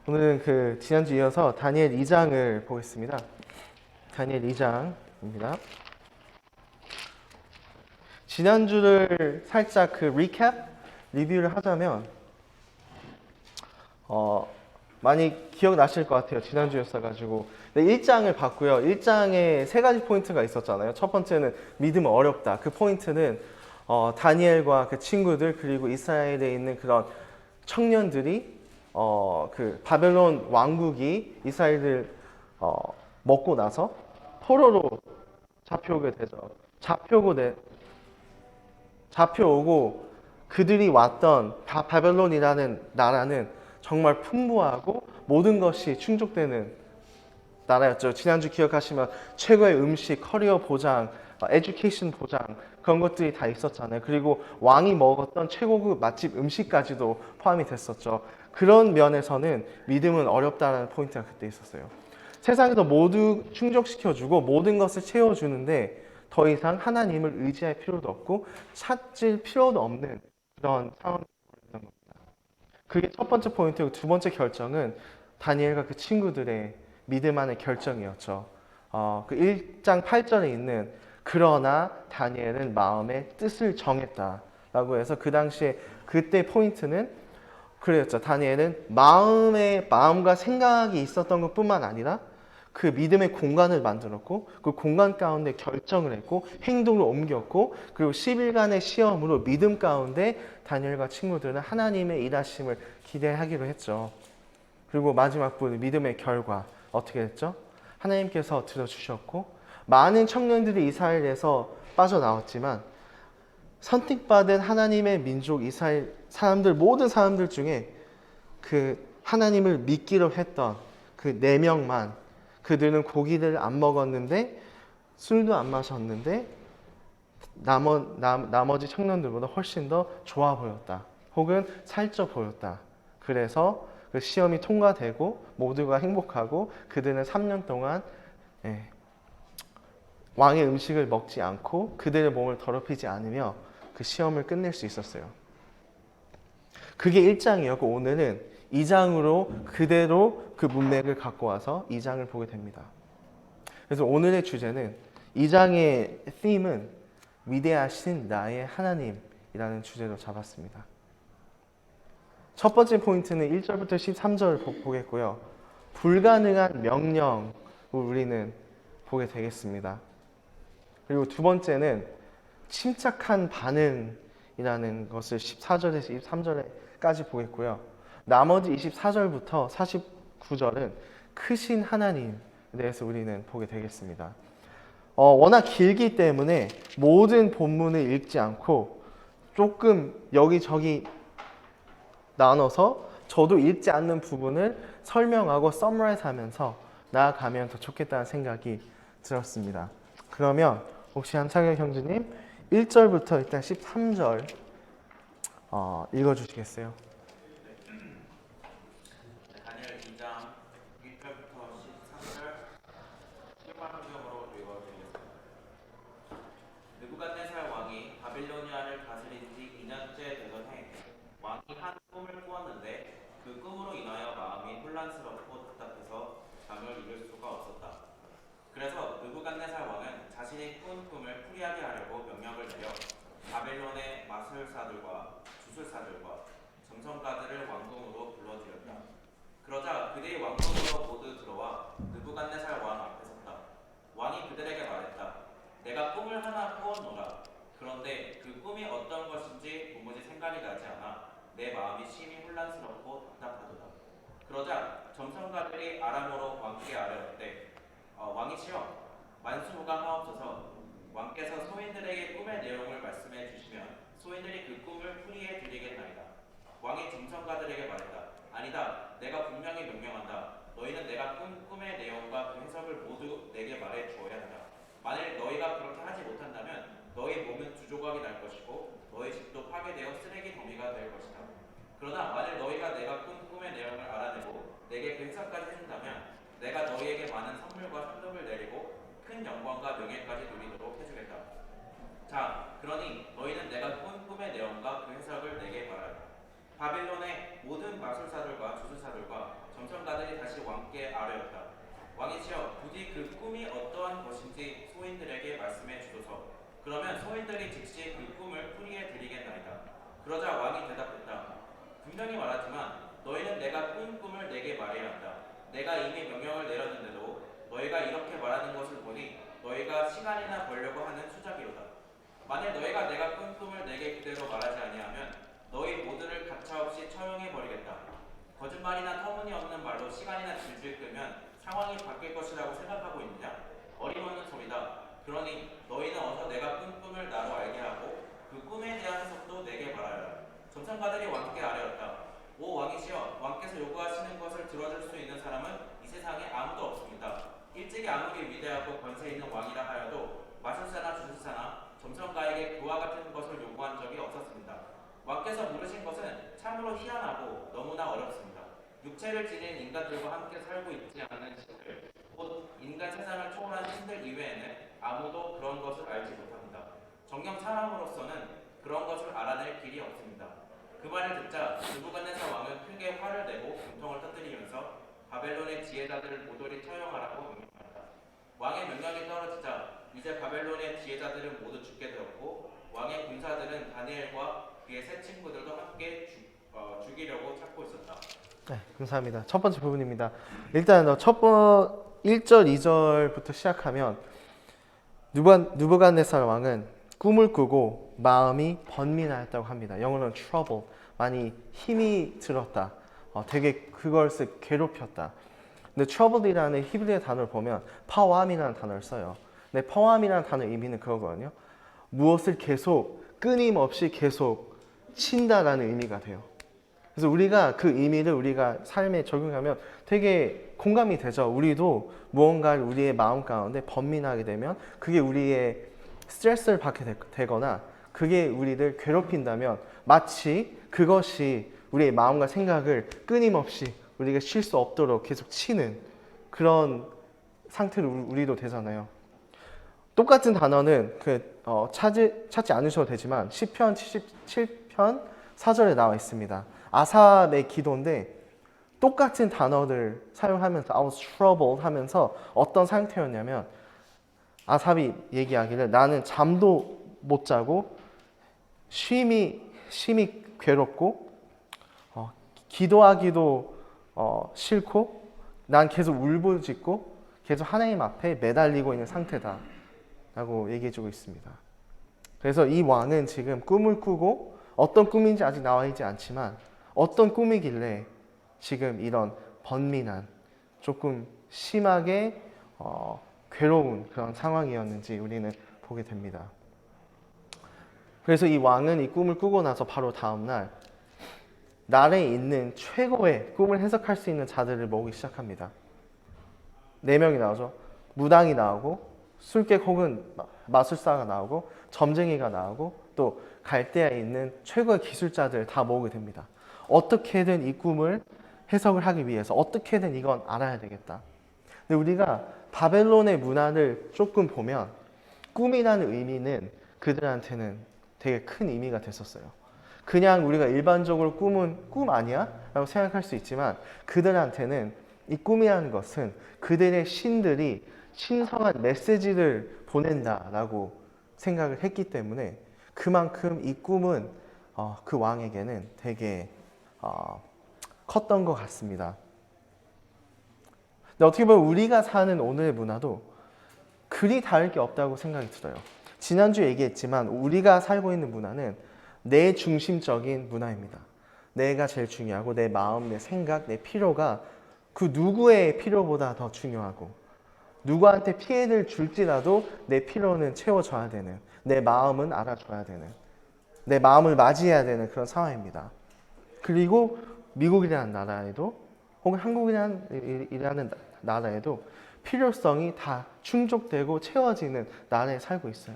오늘은 지난주 이어서 다니엘 2장을 보겠습니다. 다니엘 2장입니다. 지난주를 살짝 리뷰를 하자면 많이 기억나실 것 같아요. 지난주였어가지고 1장을 봤고요. 1장에 세 가지 포인트가 있었잖아요. 첫 번째는 믿음은 어렵다. 그 포인트는 다니엘과 그 친구들 그리고 이스라엘에 있는 그런 청년들이 바벨론 왕국이 이스라엘을 먹고 나서 포로로 잡혀오게 되죠. 잡혀오고 그들이 왔던 바벨론이라는 나라는 정말 풍부하고 모든 것이 충족되는 나라였죠. 지난주 기억하시면 최고의 음식, 커리어 보장, 에듀케이션 보장 그런 것들이 다 있었잖아요. 그리고 왕이 먹었던 최고급 맛집 음식까지도 포함이 됐었죠. 그런 면에서는 믿음은 어렵다는 포인트가 그때 있었어요. 세상에서 모두 충족시켜주고 모든 것을 채워주는데 더 이상 하나님을 의지할 필요도 없고 찾을 필요도 없는 그런 상황이 됐던 겁니다. 그게 첫 번째 포인트고 두 번째 결정은 다니엘과 그 친구들의 믿음 안의 결정이었죠. 그 1장 8절에 있는 그러나 다니엘은 마음의 뜻을 정했다라고 해서 그 당시에 그때 포인트는 그랬죠. 다니엘은 마음과 생각이 있었던 것뿐만 아니라 그 믿음의 공간을 만들었고 그 공간 가운데 결정을 했고 행동을 옮겼고 그리고 10일간의 시험으로 믿음 가운데 다니엘과 친구들은 하나님의 일하심을 기대하기로 했죠. 그리고 마지막 부분 믿음의 결과 어떻게 됐죠? 하나님께서 들어주셨고 많은 청년들이 이스라엘에서 빠져나왔지만 선택받은 하나님의 민족 이스라엘 모든 사람들 중에 그 하나님을 믿기로 했던 그 4명만 그들은 고기를 안 먹었는데 술도 안 마셨는데 나머지 청년들보다 훨씬 더 좋아 보였다. 혹은 살쪄 보였다. 그래서 그 시험이 통과되고 모두가 행복하고 그들은 3년 동안 왕의 음식을 먹지 않고 그들의 몸을 더럽히지 않으며 그 시험을 끝낼 수 있었어요. 그게 1장이었고 오늘은 2장으로 그대로 그 문맥을 갖고 와서 2장을 보게 됩니다. 그래서 오늘의 주제는 2장의 theme은 위대하신 나의 하나님이라는 주제로 잡았습니다. 첫 번째 포인트는 1절부터 13절을 보겠고요. 불가능한 명령을 우리는 보게 되겠습니다. 그리고 두 번째는 침착한 반응이라는 것을 14절에서 23절까지 보겠고요. 나머지 24절부터 49절은 크신 하나님에 대해서 우리는 보게 되겠습니다. 워낙 길기 때문에 모든 본문을 읽지 않고 조금 여기저기 나눠서 저도 읽지 않는 부분을 설명하고 서머라이즈 하면서 나아가면 더 좋겠다는 생각이 들었습니다. 그러면 혹시 한창혁 형제님 1절부터 일단 13절 읽어주시겠어요? 다니엘 2장 1절부터 13절 실화성경으로 읽어드리겠습니다. 느부갓네살 왕이 바빌로니아를 다스린 지 2년째 되던 해 왕이 한 꿈을 꾸었는데 그 꿈으로 인하여 마음이 혼란스럽고 답답해서 잠을 이룰 수가 없었다. 그래서 느부갓네살 왕은 자신이 꾼 꿈을 풀이하게 하려고 명령을 내려 바벨론의 마술사들과 주술사들과 점성가들을 왕궁으로 불러들였다. 그러자 그들이 왕궁으로 모두 들어와 느부갓네살 왕 앞에 섰다. 왕이 그들에게 말했다. 내가 꿈을 하나 꾸었노라. 그런데 그 꿈이 어떤 것인지 도무지 생각이 나지 않아 내 마음이 심히 혼란스럽고 답답하도다. 그러자 점성가들이 아람어로 왕께 아뢰었대. 왕이시여, 만수무강하옵소서. 왕께서 소인들에게 꿈의 내용을 말씀해 주시면 소인들이 그 꿈을 풀이해 드리겠나이다. 왕이 점성가들에게 말했다. 아니다. 내가 분명히 명령한다. 너희는 내가 꾼 꿈의 내용과 그 해석을 모두 내게 말해 주어야 한다. 만일 너희가 그렇게 하지 못한다면 너희 몸은 두 조각이 날 것이고 너희 집도 파괴되어 쓰레기 더미가 될 것이다. 그러나 만일 너희가 내가 꾼 꿈의 내용을 알아내고 내게 그 해석까지 해준다면 내가 너희에게 많은 선물과 상급을 내리고 큰 영광과 명예까지 누리도록 해주겠다. 자, 그러니 너희는 내가 꾼 꿈의 내용과 그 해석을 내게 말하라. 바빌론의 모든 마술사들과 주술사들과 점성가 왕이시여 부디 그 꿈이 어떠한 것인지 소인들에게 말씀해 주소서. 그러면 소인들이 즉시 그 꿈을 풀이해 드리겠나이다. 그러자 왕이 대답했다. 분명히 말하지만 너희는 내가 꾼 꿈을 내게 말해야 한다. 내가 이미 명령을 내렸는데도 너희가 이렇게 말하는 것을 보니 너희가 시간이나 벌려고 하는 수작이로다. 만일 너희가 내가 꾼 꿈을 내게 그대로 말하지 아니하면 너희 모두를 가차없이 처형해 버리겠다. 거짓말이나 터무니없는 말로 시간이나 질질 끌면 상황이 바뀔 것이라고 생각하고 있느냐? 어림없는 소리다. 그러니 너희는 어서 내가 꾼 꿈을 나로 알게 하고 그 꿈에 대한 해석도 내게 말하여라. 점성가들이 왕께 아뢰었다. 오 왕이시여, 왕께서 요구하시는 것을 들어줄 수 있는 사람은 이 세상에 아무도 없습니다. 일찍이 아무리 위대하고 권세 있는 왕이라 하여도 마술사나 주술사나 점성가에게 그와 같은 것을 요구한 적이 없었습니다. 왕께서 물으신 것은 참으로 희한하고 너무나 어렵습니다. 육체를 지닌 인간들과 함께 살고 있지 않은 신들, 곧 인간 세상을 초월한 신들 이외에는 아무도 그런 것을 알지 못합니다. 정녕 사람으로서는 그런 것을 알아낼 길이 없습니다. 그 말을 듣자 느부갓네살 왕은 크게 화를 내고 분통을 터뜨리면서 바벨론의 지혜자들을 모조리 처형하라고 명령한다. 왕의 명령이 떨어지자 이제 바벨론의 지혜자들은 모두 죽게 되었고 왕의 군사들은 다니엘과 그의 세 친구들도 함께 죽이려고 찾고 있었다. 네, 감사합니다. 첫 번째 부분입니다. 일단 1절, 2절부터 시작하면 느부갓네살 왕은 꿈을 꾸고 마음이 번민하였다고 합니다. 영어로는 trouble, 많이 힘이 들었다. 되게 그것을 괴롭혔다. 근데 troubled이라는 히브리어 단어를 보면 파왑이라는 단어를 써요. 근데 파왑이라는 단어의 의미는 그거거든요. 무엇을 계속 끊임없이 계속 친다라는 의미가 돼요. 그래서 우리가 그 의미를 우리가 삶에 적용하면 되게 공감이 되죠. 우리도 무언가를 우리의 마음 가운데 번민하게 되면 그게 우리의 스트레스를 받게 되거나 그게 우리를 괴롭힌다면 마치 그것이 우리의 마음과 생각을 끊임없이 우리가 쉴 수 없도록 계속 치는 그런 상태로 우리도 되잖아요. 똑같은 단어는 찾지 않으셔도 되지만 시편 77편 4절에 나와 있습니다. 아삽의 기도인데 똑같은 단어를 사용하면서 I was troubled 하면서 어떤 상태였냐면 아삽이 얘기하기를 나는 잠도 못 자고 심히 괴롭고 기도하기도 싫고 난 계속 울부짖고 계속 하나님 앞에 매달리고 있는 상태다 라고 얘기해주고 있습니다. 그래서 이 왕은 지금 꿈을 꾸고 어떤 꿈인지 아직 나와 있지 않지만 어떤 꿈이길래 지금 이런 번민한 조금 심하게 괴로운 그런 상황이었는지 우리는 보게 됩니다. 그래서 이 왕은 이 꿈을 꾸고 나서 바로 다음날 나라에 있는 최고의 꿈을 해석할 수 있는 자들을 모으기 시작합니다. 4명이 나오죠. 무당이 나오고 술객 혹은 마술사가 나오고 점쟁이가 나오고 또 갈대아에 있는 최고의 기술자들 다 모으게 됩니다. 어떻게든 이 꿈을 해석을 하기 위해서 어떻게든 이건 알아야 되겠다. 근데 우리가 바벨론의 문화를 조금 보면 꿈이라는 의미는 그들한테는 되게 큰 의미가 됐었어요. 그냥 우리가 일반적으로 꿈은 꿈 아니야? 라고 생각할 수 있지만 그들한테는 이 꿈이라는 것은 그들의 신들이 신성한 메시지를 보낸다라고 생각을 했기 때문에 그만큼 이 꿈은 그 왕에게는 되게 컸던 것 같습니다. 근데 어떻게 보면 우리가 사는 오늘의 문화도 그리 다를 게 없다고 생각이 들어요. 지난주에 얘기했지만 우리가 살고 있는 문화는 내 중심적인 문화입니다. 내가 제일 중요하고 내 마음, 내 생각, 내 필요가 그 누구의 필요보다 더 중요하고 누구한테 피해를 줄지라도 내 필요는 채워줘야 되는, 내 마음은 알아줘야 되는, 내 마음을 맞이해야 되는 그런 상황입니다. 그리고 미국이라는 나라에도 혹은 한국이라는 나라에도 필요성이 다 충족되고 채워지는 나라에 살고 있어요.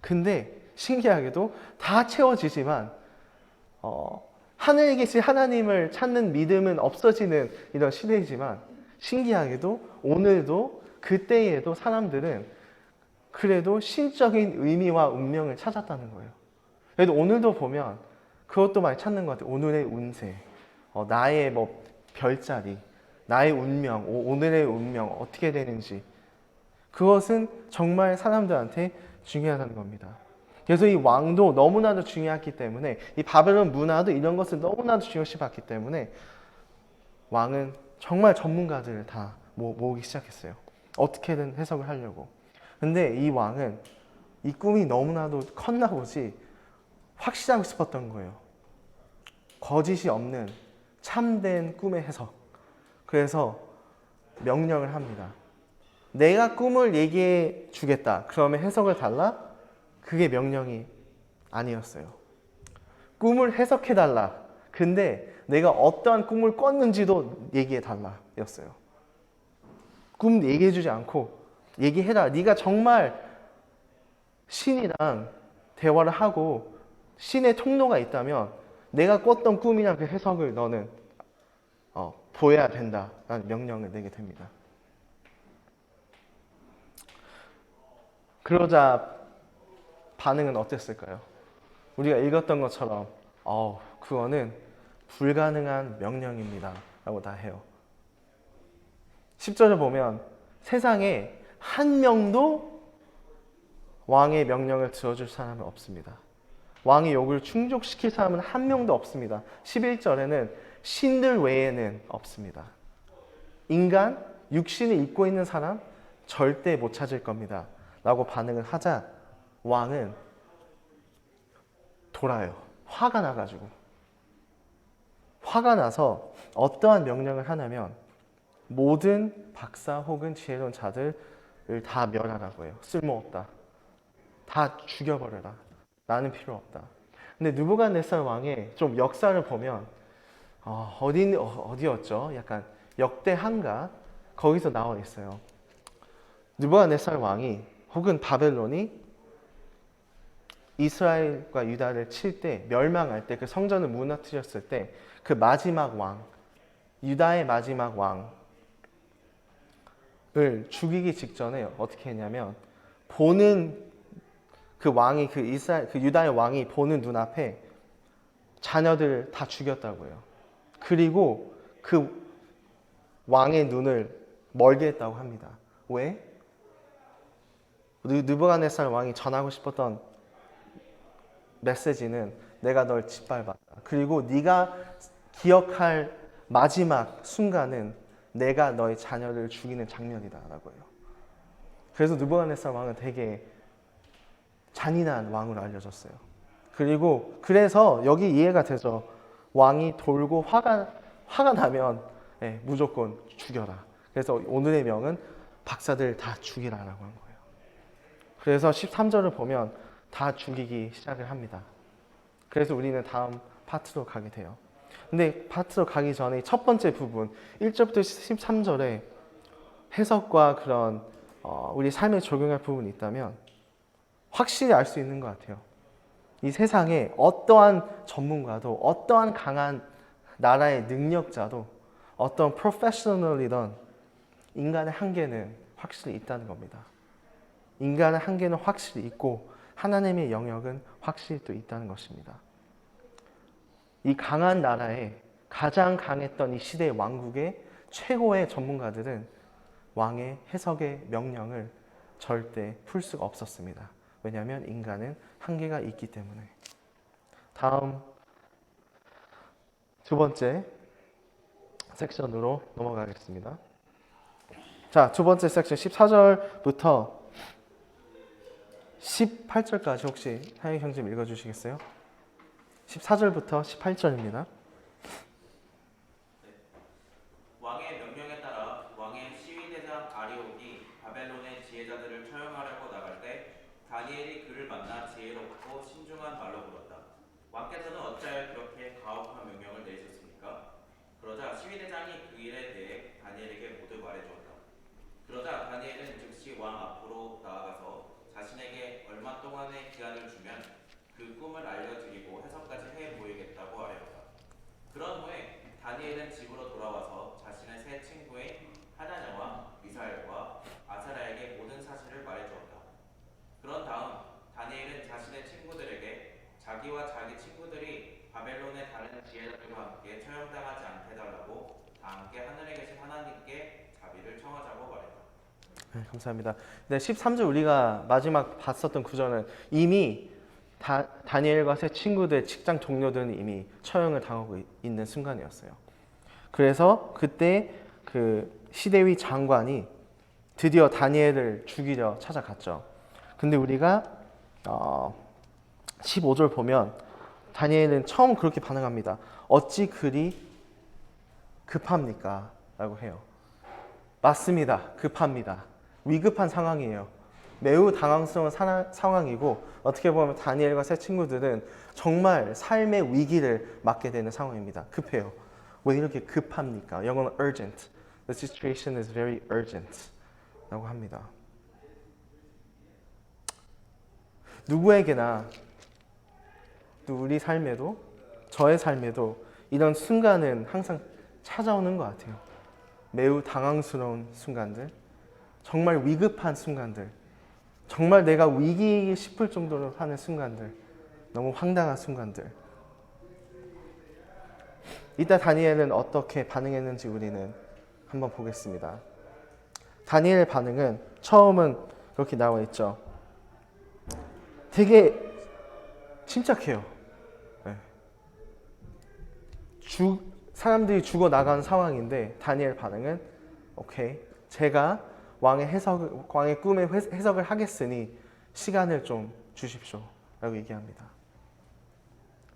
근데 신기하게도 다 채워지지만 하늘에 계신 하나님을 찾는 믿음은 없어지는 이런 시대이지만 신기하게도 오늘도 그때에도 사람들은 그래도 신적인 의미와 운명을 찾았다는 거예요. 그래도 오늘도 보면 그것도 많이 찾는 것 같아요. 오늘의 운세, 나의 별자리, 나의 운명, 오늘의 운명 어떻게 되는지 그것은 정말 사람들한테 중요하다는 겁니다. 그래서 이 왕도 너무나도 중요했기 때문에 이 바벨론 문화도 이런 것을 너무나도 중요시 봤기 때문에 왕은 정말 전문가들을 다 모으기 시작했어요. 어떻게든 해석을 하려고. 근데 이 왕은 이 꿈이 너무나도 컸나 보지 확실하고 싶었던 거예요. 거짓이 없는 참된 꿈의 해석. 그래서 명령을 합니다. 내가 꿈을 얘기해 주겠다. 그러면 해석을 달라? 그게 명령이 아니었어요. 꿈을 해석해 달라. 근데 내가 어떠한 꿈을 꿨는지도 얘기해 달라. 였어요. 꿈 얘기해 주지 않고 얘기해라. 네가 정말 신이랑 대화를 하고 신의 통로가 있다면 내가 꿨던 꿈이나 그 해석을 너는 보여야 된다라는 명령을 내게 됩니다. 그러자 반응은 어땠을까요? 우리가 읽었던 것처럼 그거는 불가능한 명령입니다 라고 다 해요. 10절을 보면 세상에 한 명도 왕의 명령을 들어줄 사람은 없습니다. 왕의 요구를 충족시킬 사람은 한 명도 없습니다. 11절에는 신들 외에는 없습니다. 인간, 육신을 입고 있는 사람 절대 못 찾을 겁니다 라고 반응을 하자 왕은 돌아요. 화가 나가지고. 화가 나서 어떠한 명령을 하냐면 모든 박사 혹은 지혜로운 자들을 다 멸하라고 해요. 쓸모없다. 다 죽여버려라. 나는 필요 없다. 근데 느부갓네살 왕의 좀 역사를 보면 어디였죠? 약간 역대한가 거기서 나와 있어요. 느부갓네살 왕이 혹은 바벨론이 이스라엘과 유다를 칠 때 멸망할 때 그 성전을 무너뜨렸을 때 그 마지막 왕 유다의 마지막 왕을 죽이기 직전에 어떻게 했냐면 보는 그 왕이 그 유다의 왕이 보는 눈앞에 자녀들 다 죽였다고요. 그리고 그 왕의 눈을 멀게 했다고 합니다. 왜? 느부갓네살 왕이 전하고 싶었던 메시지는 내가 널 짓밟았다. 그리고 네가 기억할 마지막 순간은 내가 너의 자녀를 죽이는 장면이다라고 해요. 그래서 느부갓네살 왕은 되게 잔인한 왕으로 알려졌어요. 그리고 그래서 여기 이해가 되죠. 왕이 돌고 화가 나면 무조건 죽여라. 그래서 오늘의 명은 박사들 다 죽이라라고 한 거예요. 그래서 13절을 보면 다 죽이기 시작을 합니다. 그래서 우리는 다음 파트로 가게 돼요. 근데 파트로 가기 전에 첫 번째 부분 1절부터 13절에 해석과 그런 우리 삶에 적용할 부분이 있다면 확실히 알 수 있는 것 같아요. 이 세상에 어떠한 전문가도 어떠한 강한 나라의 능력자도 어떤 프로페셔널이든 인간의 한계는 확실히 있다는 겁니다. 인간의 한계는 확실히 있고 하나님의 영역은 확실히 또 있다는 것입니다. 이 강한 나라에 가장 강했던 이 시대의 왕국의 최고의 전문가들은 왕의 해석의 명령을 절대 풀 수가 없었습니다. 왜냐하면 인간은 한계가 있기 때문에. 다음 두 번째 섹션으로 넘어가겠습니다. 자, 두 번째 섹션 14절부터 18절까지 혹시 하영 형님 읽어주시겠어요? 14절부터 18절입니다. 왕의 명령에 따라 왕의 시위대장 아리옥이 바벨론의 지혜자들을 처형하려고 나갈 때 다니엘이 그를 만나 지혜롭고 신중한 말로 물었다. 왕께서는 어찌하여 그렇게 가혹한 명령을 내리셨습니까? 그러자 시위대장이 그 일에 대해 다니엘에게 모두 말해주었다. 그러자 다니엘은 즉시 왕 앞으로 나아가서 자신에게 얼마 동안의 기한을 주면 그 꿈을 알려드리고 해석까지 해 보이겠다고 아뢰었다. 그런 후에 다니엘은 집으로 돌아와서 자신의 세 친구인 하나냐와 미사엘과 아사랴에게 모든 사실을 말해주었다. 그런 다음 다니엘은 자신의 친구들에게 자기와 자기 친구들이 바벨론의 다른 지혜자들과 함께 처형당하지 않게 해달라고 다 함께 하늘에 계신 하나님께 자비를 청하자고 말했다. 네, 감사합니다. 네, 13절 우리가 마지막 봤었던 구절은 이미 다니엘과 세 친구들, 직장 동료들은 이미 처형을 당하고 있는 순간이었어요. 그래서 그때 그 시대위 장관이 드디어 다니엘을 죽이려 찾아갔죠. 근데 우리가 15절 보면 다니엘은 처음 그렇게 반응합니다. 어찌 그리 급합니까? 라고 해요. 맞습니다. 급합니다. 위급한 상황이에요. 매우 당황스러운 상황이고 어떻게 보면 다니엘과 세 친구들은 정말 삶의 위기를 맞게 되는 상황입니다. 급해요. 왜 이렇게 급합니까? 영어는 urgent. The situation is very urgent. 라고 합니다. 누구에게나 우리 삶에도 저의 삶에도 이런 순간은 항상 찾아오는 것 같아요. 매우 당황스러운 순간들, 정말 위급한 순간들, 정말 내가 위기 싶을 정도로 하는 순간들, 너무 황당한 순간들. 이따 다니엘은 어떻게 반응했는지 우리는 한번 보겠습니다. 다니엘의 반응은 처음은 그렇게 나와 있죠. 되게 침착해요. 네. 사람들이 죽어 나가는 상황인데 다니엘 반응은 오케이, 제가 왕의 꿈의 해석을 하겠으니 시간을 좀 주십시오 라고 얘기합니다.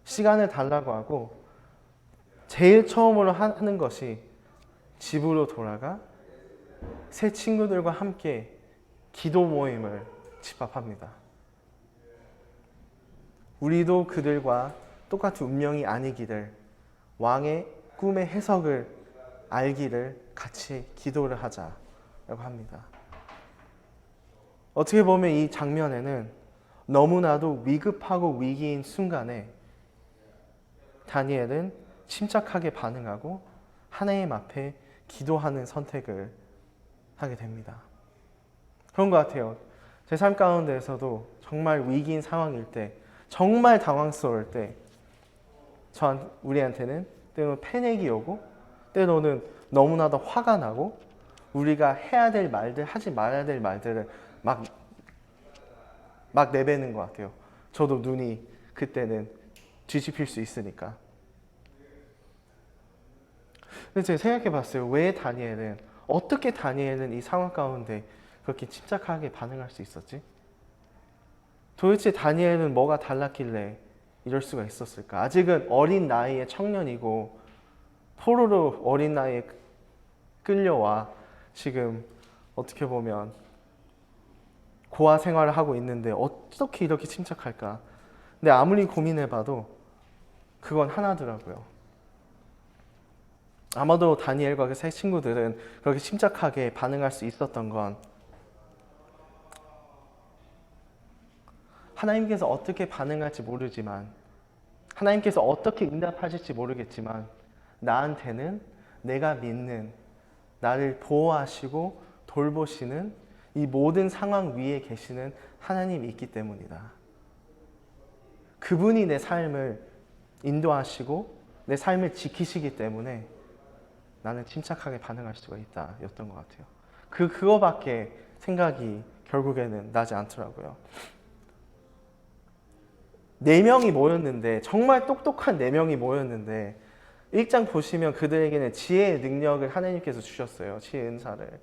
시간을 달라고 하고 제일 처음으로 하는 것이 집으로 돌아가 새 친구들과 함께 기도 모임을 집합합니다. 우리도 그들과 똑같은 운명이 아니기를, 왕의 꿈의 해석을 알기를 같이 기도를 하자라고 합니다. 어떻게 보면 이 장면에는 너무나도 위급하고 위기인 순간에 다니엘은 침착하게 반응하고 하나님 앞에 기도하는 선택을 하게 됩니다. 그런 것 같아요. 제 삶 가운데에서도 정말 위기인 상황일 때, 정말 당황스러울 때 우리한테는 때로는 패닉이 오고 때로는 너무나도 화가 나고 우리가 해야 될 말들, 하지 말아야 될 말들을 막 내뱉는 것 같아요. 저도 눈이 그때는 뒤집힐 수 있으니까. 근데 제가 생각해 봤어요. 어떻게 다니엘은 이 상황 가운데 그렇게 침착하게 반응할 수 있었지? 도대체 다니엘은 뭐가 달랐길래 이럴 수가 있었을까? 아직은 어린 나이의 청년이고 포로로 어린 나이에 끌려와 지금 어떻게 보면 고아 생활을 하고 있는데 어떻게 이렇게 침착할까? 근데 아무리 고민해봐도 그건 하나더라고요. 아마도 다니엘과 그 세 친구들은 그렇게 침착하게 반응할 수 있었던 건 하나님께서 어떻게 반응할지 모르지만, 하나님께서 어떻게 응답하실지 모르겠지만 나한테는 내가 믿는, 나를 보호하시고 돌보시는 이 모든 상황 위에 계시는 하나님이 있기 때문이다. 그분이 내 삶을 인도하시고 내 삶을 지키시기 때문에 나는 침착하게 반응할 수가 있다 였던 것 같아요. 그거밖에 생각이 결국에는 나지 않더라고요. 4명이 모였는데, 정말 똑똑한 4명이 모였는데 1장 보시면 그들에게는 지혜의 능력을 하나님께서 주셨어요. 지혜의 은사를.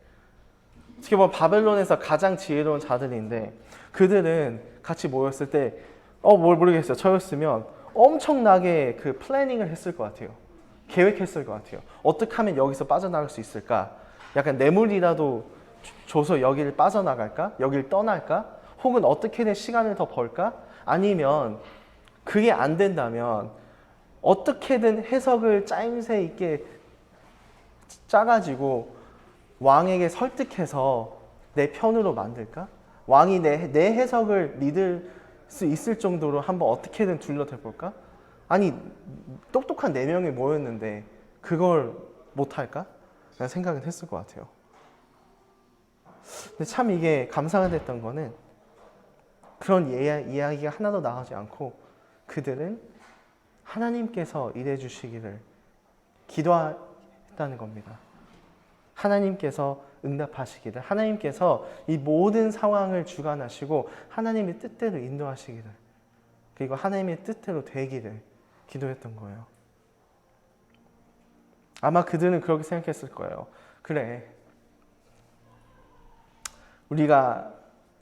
어떻게 보면 바벨론에서 가장 지혜로운 자들인데 그들은 같이 모였을 때 뭘 모르겠어요. 저였으면 엄청나게 그 플래닝을 했을 것 같아요. 계획했을 것 같아요. 어떻게 하면 여기서 빠져나갈 수 있을까? 약간 뇌물이라도 줘서 여기를 빠져나갈까? 여기를 떠날까? 혹은 어떻게든 시간을 더 벌까? 아니면 그게 안 된다면 어떻게든 해석을 짜임새 있게 짜가지고 왕에게 설득해서 내 편으로 만들까? 왕이 내 해석을 믿을 수 있을 정도로 한번 어떻게든 둘러대볼까? 아니, 똑똑한 4명이 모였는데 그걸 못할까? 라는 생각은 했을 것 같아요. 근데 참 이게 감사가 됐던 거는 그런 이야기가 하나도 나오지 않고 그들은 하나님께서 일해 주시기를 했다는 겁니다. 하나님께서 응답하시기를, 하나님께서 이 모든 상황을 주관하시고 하나님의 뜻대로 인도하시기를, 그리고 하나님의 뜻대로 되기를 기도했던 거예요. 아마 그들은 그렇게 생각했을 거예요. 그래, 우리가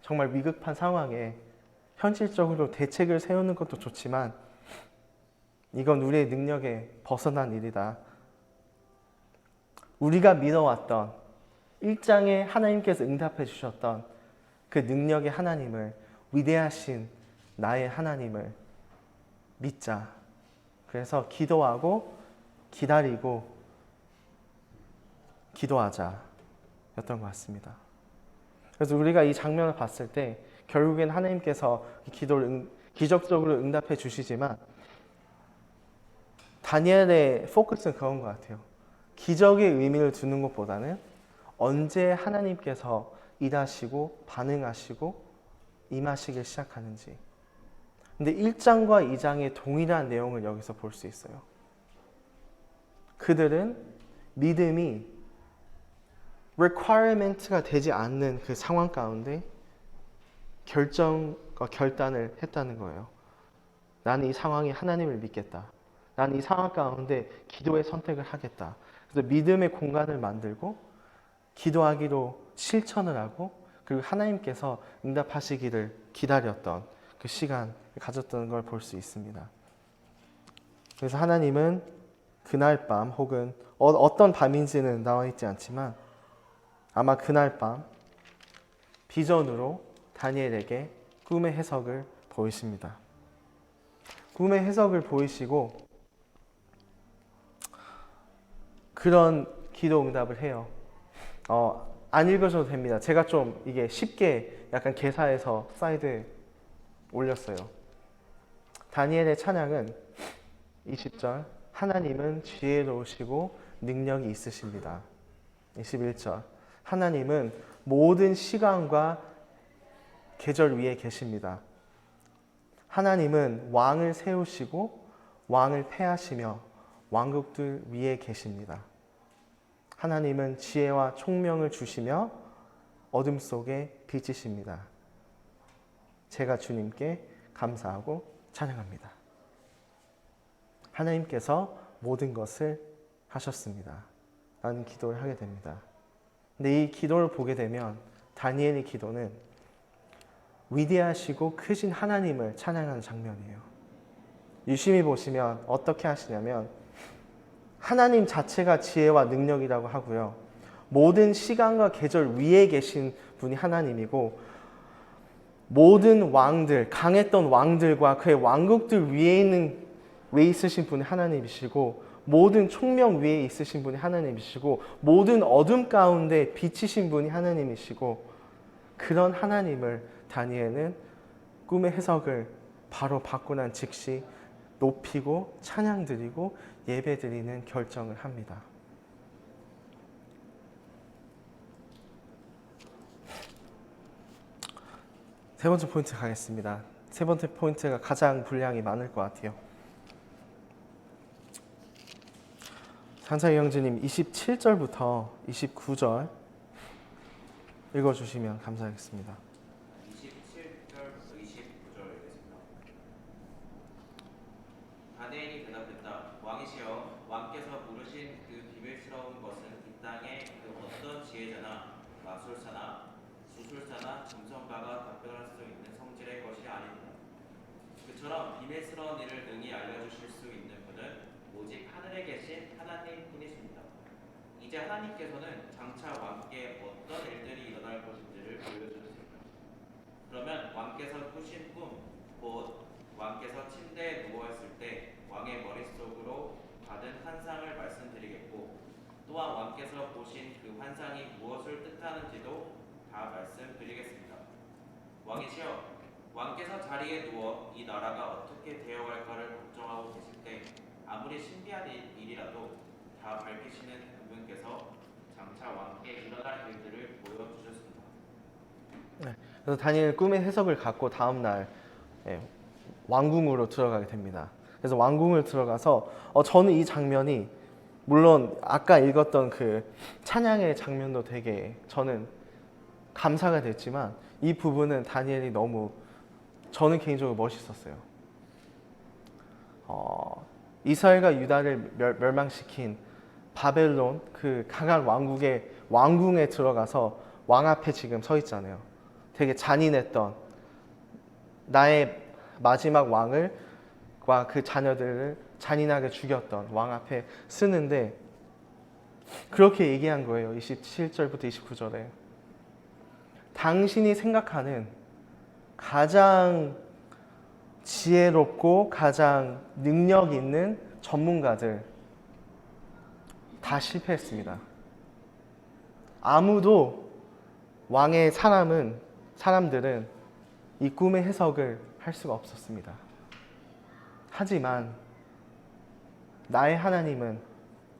정말 위급한 상황에 현실적으로 대책을 세우는 것도 좋지만 이건 우리의 능력에 벗어난 일이다. 우리가 믿어왔던 1장에 하나님께서 응답해 주셨던 그 능력의 하나님을, 위대하신 나의 하나님을 믿자. 그래서 기도하고 기다리고 기도하자 였던 것 같습니다. 그래서 우리가 이 장면을 봤을 때 결국엔 하나님께서 기도를 기적적으로 응답해 주시지만 다니엘의 포커스는 그런 것 같아요. 기적의 의미를 두는 것보다는 언제 하나님께서 일하시고 반응하시고 임하시길 시작하는지. 근데 1장과 2장의 동일한 내용을 여기서 볼 수 있어요. 그들은 믿음이 requirement가 되지 않는 그 상황 가운데 결정과 결단을 했다는 거예요. 나는 이 상황에 하나님을 믿겠다. 나는 이 상황 가운데 기도의 선택을 하겠다. 그래서 믿음의 공간을 만들고 기도하기로 실천을 하고 그리고 하나님께서 응답하시기를 기다렸던 그 시간을 가졌던 걸 볼 수 있습니다. 그래서 하나님은 그날 밤 혹은 어떤 밤인지는 나와 있지 않지만 아마 그날 밤 비전으로 다니엘에게 꿈의 해석을 보이십니다. 꿈의 해석을 보이시고 그런 기도 응답을 해요. 안 읽으셔도 됩니다. 제가 좀 이게 쉽게 약간 개사해서 사이드에 올렸어요. 다니엘의 찬양은 20절 하나님은 지혜로우시고 능력이 있으십니다. 21절 하나님은 모든 시간과 계절 위에 계십니다. 하나님은 왕을 세우시고 왕을 폐하시며 왕국들 위에 계십니다. 하나님은 지혜와 총명을 주시며 어둠 속에 빛이십니다. 제가 주님께 감사하고 찬양합니다. 하나님께서 모든 것을 하셨습니다. 라는 기도를 하게 됩니다. 근데 이 기도를 보게 되면 다니엘의 기도는 위대하시고 크신 하나님을 찬양하는 장면이에요. 유심히 보시면 어떻게 하시냐면 하나님 자체가 지혜와 능력이라고 하고요. 모든 시간과 계절 위에 계신 분이 하나님이고 모든 왕들, 강했던 왕들과 그의 왕국들 위에 있으신 분이 하나님이시고 모든 총명 위에 있으신 분이 하나님이시고 모든 어둠 가운데 비치신 분이 하나님이시고 그런 하나님을 다니엘은 꿈의 해석을 바로 받고 난 즉시 높이고 찬양드리고 예배드리는 결정을 합니다. 세 번째 포인트 가겠습니다. 세 번째 포인트가 가장 분량이 많을 것 같아요. 상사의 형제님 27절부터 29절 읽어주시면 감사하겠습니다. 27절부터 29절 읽겠습니다. 다니엘이 대답했다. 왕이시여, 왕께서 부르신 그 비밀스러운 것은 이 땅에 그 어떤 지혜자나 마술사나 수술사나 점성가가 답변할 수 있는 성질의 것이 아닙니다. 그처럼 비밀스러운 일을 능히 알려주실 수 있는 분은 오직 하늘에 계신 하나님뿐이십니다. 이제 하나님께서는 장차 왕께 어떤 일들이 일어날 것인지를 보여주세요. 그러면 왕께서 꾸신 꿈, 곧 왕께서 침대에 누워있을 때 왕의 머릿속으로 받은 환상을 말씀드리겠고 또한 왕께서 보신 그 환상이 무엇을 뜻하는지도 다 말씀드리겠습니다. 왕이시여, 왕께서 자리에 누워 이 나라가 어떻게 되어갈까를 걱정하고 계실 때 아무리 신비한 일이라도 다 밝히시는 그분께서 장차 왕께 일어날 일들을 보여주셨습니다. 네, 그래서 다니엘 꿈의 해석을 갖고 다음 날 왕궁으로 들어가게 됩니다. 그래서 왕궁을 들어가서 저는 이 장면이 물론 아까 읽었던 그 찬양의 장면도 되게 저는 감사가 됐지만 이 부분은 다니엘이 너무 저는 개인적으로 멋있었어요. 이스라엘과 유다를 멸망시킨 바벨론 그 강한 왕국의 왕궁에 들어가서 왕 앞에 지금 서 있잖아요. 되게 잔인했던 나의 마지막 왕을 과 그 자녀들을 잔인하게 죽였던 왕 앞에 쓰는데 그렇게 얘기한 거예요. 27절부터 29절에 당신이 생각하는 가장 지혜롭고 가장 능력 있는 전문가들 다 실패했습니다. 아무도 왕의 사람들은 이 꿈의 해석을 할 수가 없었습니다. 하지만 나의 하나님은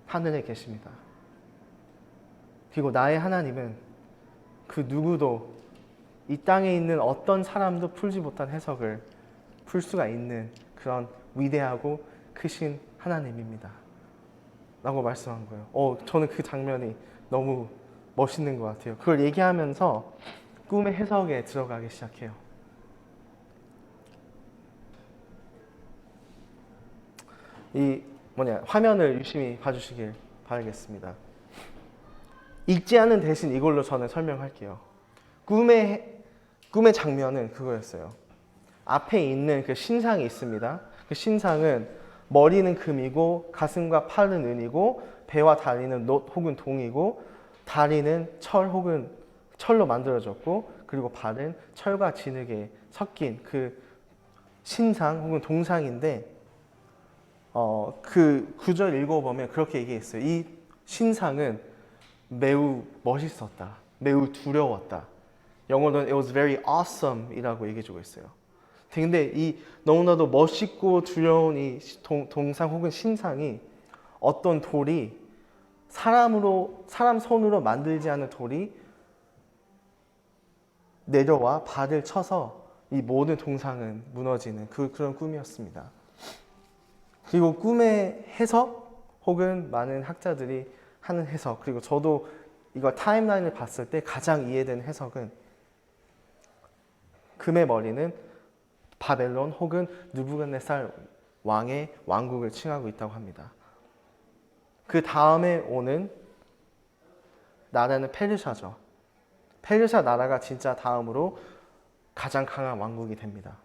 하늘에 계십니다. 그리고 나의 하나님은 그 누구도 이 땅에 있는 어떤 사람도 풀지 못한 해석을 풀 수가 있는 그런 위대하고 크신 하나님입니다. 라고 말씀한 거예요. 저는 그 장면이 너무 멋있는 것 같아요. 그걸 얘기하면서 꿈의 해석에 들어가기 시작해요. 화면을 유심히 봐주시길 바라겠습니다. 읽지 않은 대신 이걸로 저는 설명할게요. 꿈의 장면은 그거였어요. 앞에 있는 그 신상이 있습니다. 그 신상은 머리는 금이고 가슴과 팔은 은이고 배와 다리는 놋 혹은 동이고 다리는 철 혹은 철로 만들어졌고 그리고 발은 철과 진흙에 섞인 그 신상 혹은 동상인데 그 구절 읽어보면 그렇게 얘기했어요. 이 신상은 매우 멋있었다. 매우 두려웠다. 영어로는 it was very awesome 이라고 얘기해주고 있어요. 근데 이 너무나도 멋있고 두려운 이 동상 혹은 신상이 어떤 돌이 사람 손으로 만들지 않은 돌이 내려와 발을 쳐서 이 모든 동상은 무너지는 그런 꿈이었습니다. 그리고 꿈의 해석 혹은 많은 학자들이 하는 해석 그리고 저도 이거 타임라인을 봤을 때 가장 이해되는 해석은 금의 머리는 바벨론 혹은 느부갓네살 왕의 왕국을 칭하고 있다고 합니다. 그 다음에 오는 나라는 페르시아죠. 페르시아 나라가 진짜 다음으로 가장 강한 왕국이 됩니다.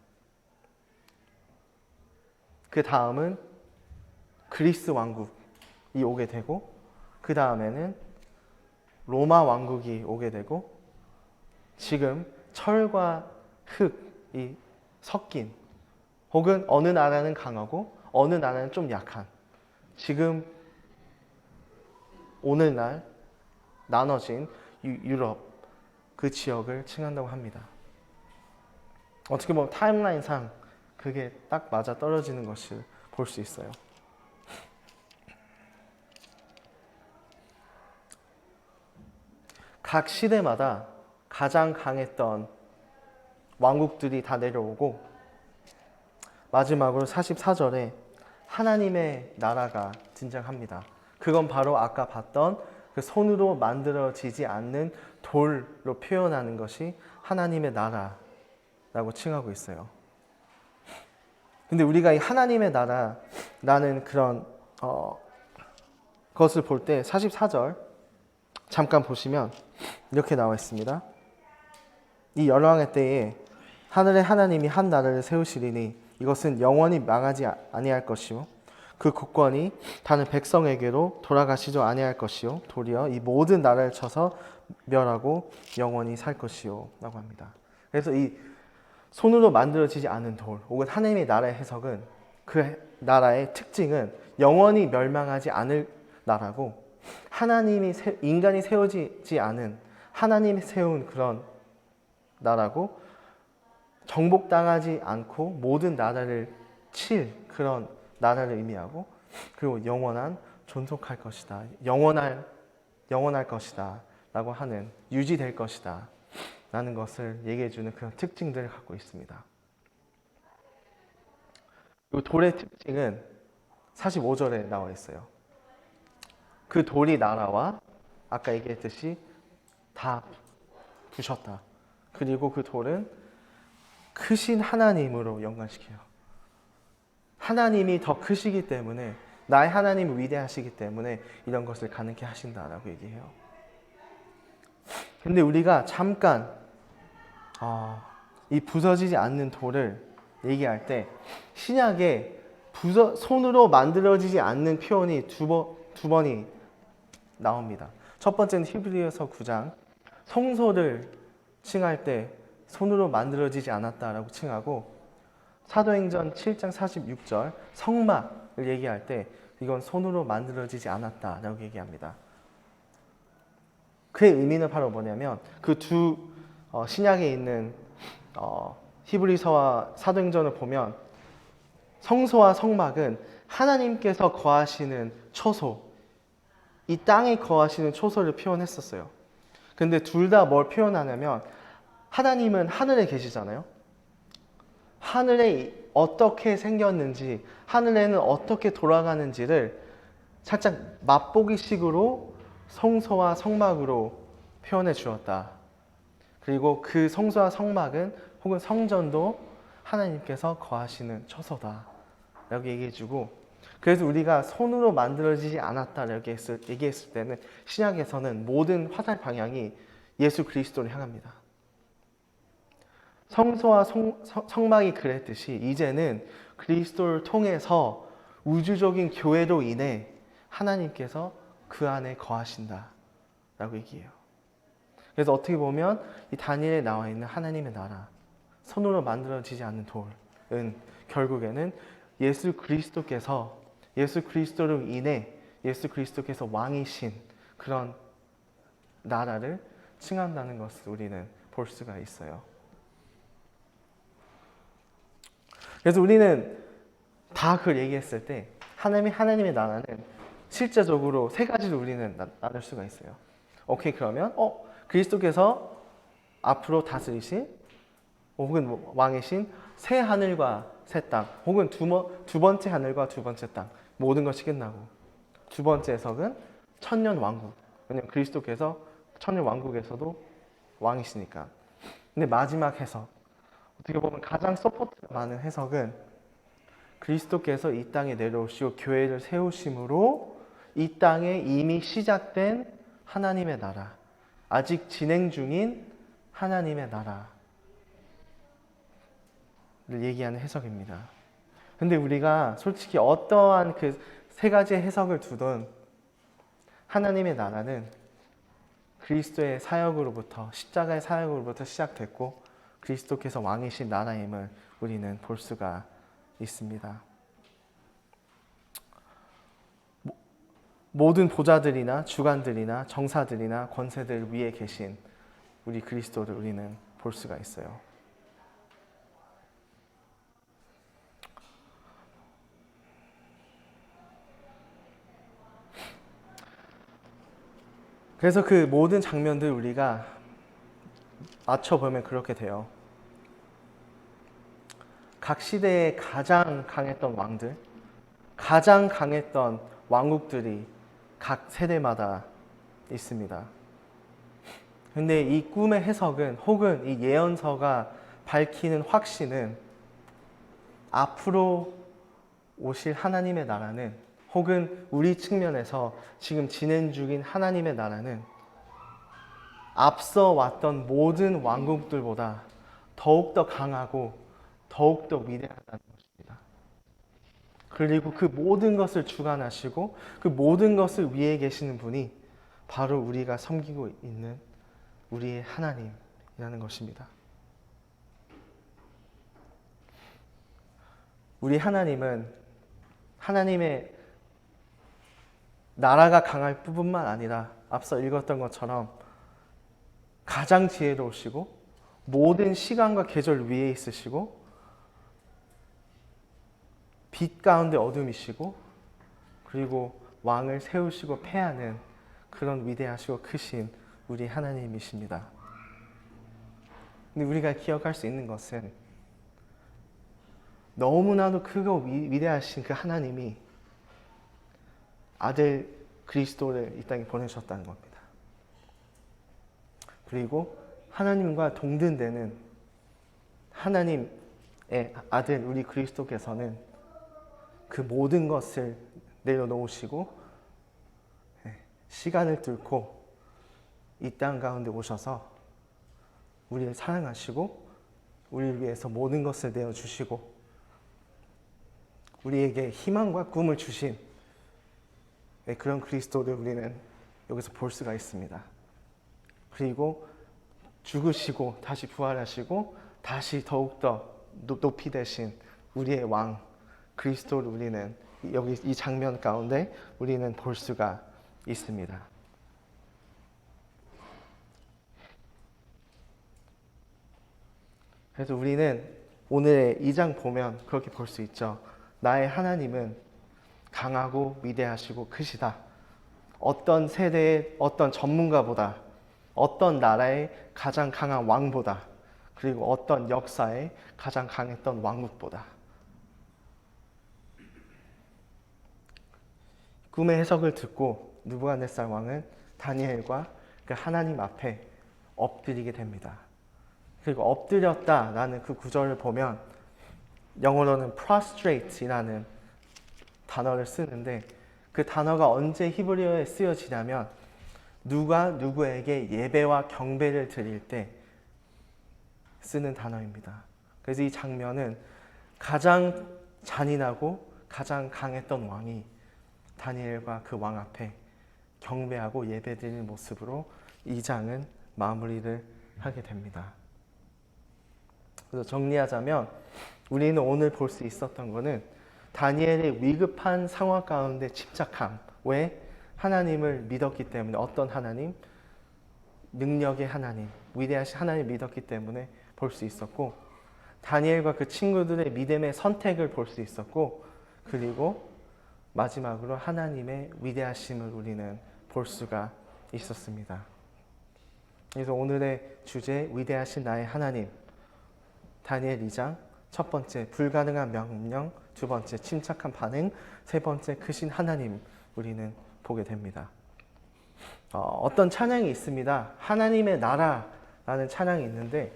그 다음은 그리스 왕국이 오게 되고 그 다음에는 로마 왕국이 오게 되고 지금 철과 흙이 섞인 혹은 어느 나라는 강하고 어느 나라는 좀 약한 지금 오늘날 나눠진 유럽 그 지역을 칭한다고 합니다. 어떻게 보면 타임라인상 그게 딱 맞아 떨어지는 것을 볼 수 있어요. 각 시대마다 가장 강했던 왕국들이 다 내려오고 마지막으로 44절에 하나님의 나라가 등장합니다. 그건 바로 아까 봤던 그 손으로 만들어지지 않는 돌로 표현하는 것이 하나님의 나라라고 칭하고 있어요. 근데 우리가 이 하나님의 나라라는 그런 것을 볼 때 44절 잠깐 보시면 이렇게 나와 있습니다. 이 열왕의 때에 하늘의 하나님이 한 나라를 세우시리니 이것은 영원히 망하지 아니할 것이요 그 국권이 다른 백성에게로 돌아가시지 아니할 것이요 도리어 이 모든 나라를 쳐서 멸하고 영원히 살 것이요 라고 합니다. 그래서 이 손으로 만들어지지 않은 돌 혹은 하나님의 나라의 해석은 그 나라의 특징은 영원히 멸망하지 않을 나라고 인간이 세우지 않은 하나님이 세운 그런 나라고 정복당하지 않고 모든 나라를 칠 그런 나라를 의미하고 그리고 영원한 존속할 것이다. 영원할 것이다. 라고 하는 유지될 것이다. 라는 것을 얘기해주는 그런 특징들을 갖고 있습니다. 이 돌의 특징은 45절에 나와 있어요. 그 돌이 나라와 아까 얘기했듯이 다 부셨다. 그리고 그 돌은 크신 하나님으로 연관시켜요. 하나님이 더 크시기 때문에, 나의 하나님이 위대하시기 때문에 이런 것을 가능케 하신다라고 얘기해요. 근데 우리가 잠깐 이 부서지지 않는 돌을 얘기할 때 신약에 손으로 만들어지지 않는 표현이 두 번이 나옵니다. 첫 번째는 히브리서 9장, 성소를 칭할 때 손으로 만들어지지 않았다라고 칭하고, 사도행전 7장 46절 성막을 얘기할 때 이건 손으로 만들어지지 않았다라고 얘기합니다. 그의 의미는 바로 뭐냐면 그 두 신약에 있는 히브리서와 사도행전을 보면 성소와 성막은 하나님께서 거하시는 처소, 이 땅에 거하시는 처소를 표현했었어요. 근데 둘 다 뭘 표현하냐면 하나님은 하늘에 계시잖아요. 하늘에 어떻게 생겼는지, 하늘에는 어떻게 돌아가는지를 살짝 맛보기식으로 성소와 성막으로 표현해 주었다. 그리고 그 성소와 성막은 혹은 성전도 하나님께서 거하시는 처소다 라고 얘기해 주고, 그래서 우리가 손으로 만들어지지 않았다 라고 얘기했을 때는 신약에서는 모든 화살 방향이 예수 그리스도를 향합니다. 성소와 성막이 그랬듯이 이제는 그리스도를 통해서 우주적인 교회로 인해 하나님께서 그 안에 거하신다 라고 얘기해요. 그래서 어떻게 보면 이 다니엘에 나와 있는 하나님의 나라, 손으로 만들어지지 않는 돌은 결국에는 예수 그리스도로 인해 예수 그리스도께서 왕이신 그런 나라를 칭한다는 것을 우리는 볼 수가 있어요. 그래서 우리는 다 그걸 얘기했을 때 하나님의 나라는 실제적으로 세 가지로 우리는 나눌 수가 있어요. 오케이, 그러면 그리스도께서 앞으로 다스리신 혹은 왕이신 새 하늘과 새 땅, 혹은 두 번째 하늘과 두 번째 땅, 모든 것이 끝나고 두 번째 해석은 천년 왕국. 왜냐하면 그리스도께서 천년 왕국에서도 왕이시니까. 근데 마지막 해석, 어떻게 보면 가장 서포트가 많은 해석은 그리스도께서 이 땅에 내려오시고 교회를 세우심으로 이 땅에 이미 시작된 하나님의 나라, 아직 진행 중인 하나님의 나라를 얘기하는 해석입니다. 근데 우리가 솔직히 어떠한 그 세 가지의 해석을 두든 하나님의 나라는 그리스도의 사역으로부터, 십자가의 사역으로부터 시작됐고 그리스도께서 왕이신 나라임을 우리는 볼 수가 있습니다. 모든 보좌들이나 주관들이나 정사들이나 권세들 위에 계신 우리 그리스도를 우리는 볼 수가 있어요. 그래서 그 모든 장면들 우리가 맞춰보면 그렇게 돼요. 각 시대에 가장 강했던 왕들, 가장 강했던 왕국들이 각 세대마다 있습니다. 근데 이 꿈의 해석은, 혹은 이 예언서가 밝히는 확신은 앞으로 오실 하나님의 나라는, 혹은 우리 측면에서 지금 진행 중인 하나님의 나라는 앞서 왔던 모든 왕국들보다 더욱더 강하고 더욱더 위대하다는 것입니다. 그리고 그 모든 것을 주관하시고 그 모든 것을 위에 계시는 분이 바로 우리가 섬기고 있는 우리의 하나님이라는 것입니다. 우리 하나님은 하나님의 나라가 강할 뿐만 아니라 앞서 읽었던 것처럼 가장 지혜로우시고 모든 시간과 계절 위에 있으시고 빛 가운데 어둠이시고 그리고 왕을 세우시고 패하는 그런 위대하시고 크신 우리 하나님이십니다. 근데 우리가 기억할 수 있는 것은 너무나도 크고 위대하신 그 하나님이 아들 그리스도를 이 땅에 보내셨다는 겁니다. 그리고 하나님과 동등되는 하나님의 아들 우리 그리스도께서는 그 모든 것을 내려놓으시고 시간을 뚫고 이 땅 가운데 오셔서 우리를 사랑하시고 우리를 위해서 모든 것을 내어주시고 우리에게 희망과 꿈을 주신 그런 그리스도를 우리는 여기서 볼 수가 있습니다. 그리고 죽으시고 다시 부활하시고 다시 더욱더 높이 되신 우리의 왕 그리스도를 우리는 여기 이 장면 가운데 우리는 볼 수가 있습니다. 그래서 우리는 오늘의 이 장 보면 그렇게 볼 수 있죠. 나의 하나님은 강하고 위대하시고 크시다. 어떤 세대의 어떤 전문가보다, 어떤 나라의 가장 강한 왕보다, 그리고 어떤 역사의 가장 강했던 왕국보다. 꿈의 해석을 듣고 느부갓네살 왕은 다니엘과 그 하나님 앞에 엎드리게 됩니다. 그리고 엎드렸다라는 그 구절을 보면 영어로는 prostrate이라는 단어를 쓰는데 그 단어가 언제 히브리어에 쓰여지냐면 누가 누구에게 예배와 경배를 드릴 때 쓰는 단어입니다. 그래서 이 장면은 가장 잔인하고 가장 강했던 왕이 다니엘과 그 왕 앞에 경배하고 예배드리는 모습으로 이 장은 마무리를 하게 됩니다. 그래서 정리하자면 우리는 오늘 볼 수 있었던 것은 다니엘의 위급한 상황 가운데 침착함. 왜? 하나님을 믿었기 때문에. 어떤 하나님? 능력의 하나님, 위대하신 하나님을 믿었기 때문에 볼 수 있었고 다니엘과 그 친구들의 믿음의 선택을 볼 수 있었고 그리고 마지막으로 하나님의 위대하심을 우리는 볼 수가 있었습니다. 그래서 오늘의 주제 위대하신 나의 하나님 다니엘 2장 첫 번째 불가능한 명령, 두 번째 침착한 반응, 세 번째 크신 하나님 우리는 보게 됩니다. 어떤 찬양이 있습니다. 하나님의 나라라는 찬양이 있는데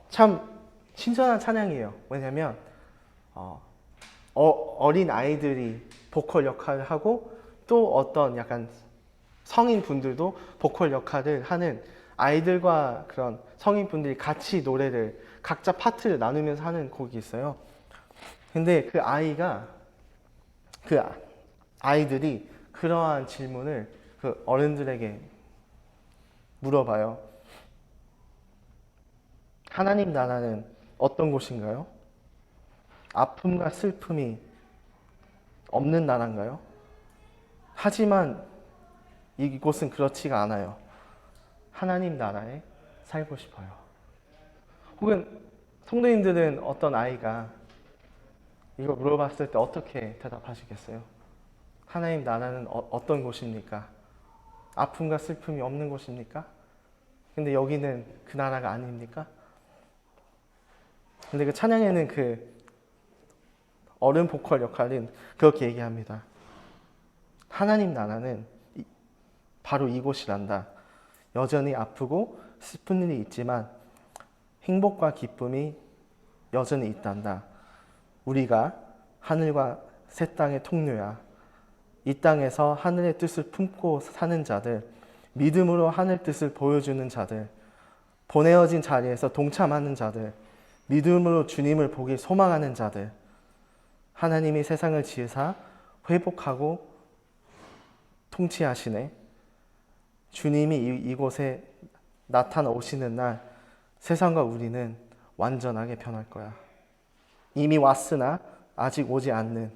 참 신선한 찬양이에요. 왜냐하면 어린 아이들이 보컬 역할을 하고 또 어떤 약간 성인 분들도 보컬 역할을 하는 아이들과 그런 성인 분들이 같이 노래를 각자 파트를 나누면서 하는 곡이 있어요. 근데 그 아이들이 그러한 질문을 그 어른들에게 물어봐요. 하나님 나라는 어떤 곳인가요? 아픔과 슬픔이 없는 나라인가요? 하지만 이곳은 그렇지가 않아요. 하나님 나라에 살고 싶어요. 혹은 성도님들은 어떤 아이가 이걸 물어봤을 때 어떻게 대답하시겠어요? 하나님 나라는 어떤 곳입니까? 아픔과 슬픔이 없는 곳입니까? 근데 여기는 그 나라가 아닙니까? 근데 그 찬양에는 그 어른 보컬 역할은 그렇게 얘기합니다. 하나님 나라는 바로 이곳이란다. 여전히 아프고 슬픈 일이 있지만 행복과 기쁨이 여전히 있단다. 우리가 하늘과 새 땅의 통로야. 이 땅에서 하늘의 뜻을 품고 사는 자들, 믿음으로 하늘 뜻을 보여주는 자들, 보내어진 자리에서 동참하는 자들, 믿음으로 주님을 보기 소망하는 자들, 하나님이 세상을 지으사 회복하고 통치하시네. 주님이 이곳에 나타나오시는 날 세상과 우리는 완전하게 변할 거야. 이미 왔으나 아직 오지 않는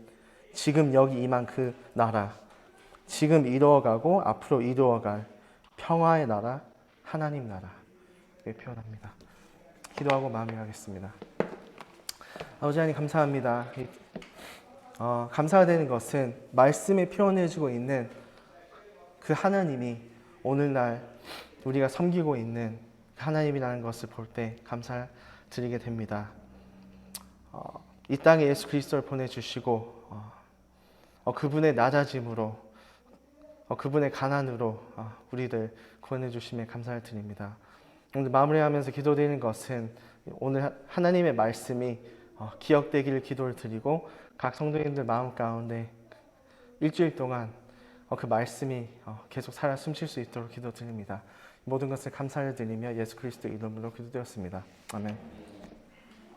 지금 여기 임한 그 나라, 지금 이루어가고 앞으로 이루어갈 평화의 나라, 하나님 나라 이렇게 표현합니다. 기도하고 마무리하겠습니다. 아버지 하나님 감사합니다. 감사가 되는 것은 말씀에 표현해주고 있는 그 하나님이 오늘날 우리가 섬기고 있는 하나님이라는 것을 볼 때 감사드리게 됩니다. 이 땅에 예수 그리스도를 보내주시고 그분의 낮아짐으로 그분의 가난으로 우리를 구원해 주심에 감사를 드립니다. 오늘 마무리하면서 기도드리는 것은 오늘 하나님의 말씀이 기억되기를 기도를 드리고 각 성도님들 마음 가운데 일주일 동안 그 말씀이 계속 살아 숨쉴 수 있도록 기도드립니다. 모든 것을 감사를 드리며 예수 그리스도 이름으로 기도드렸습니다. 아멘.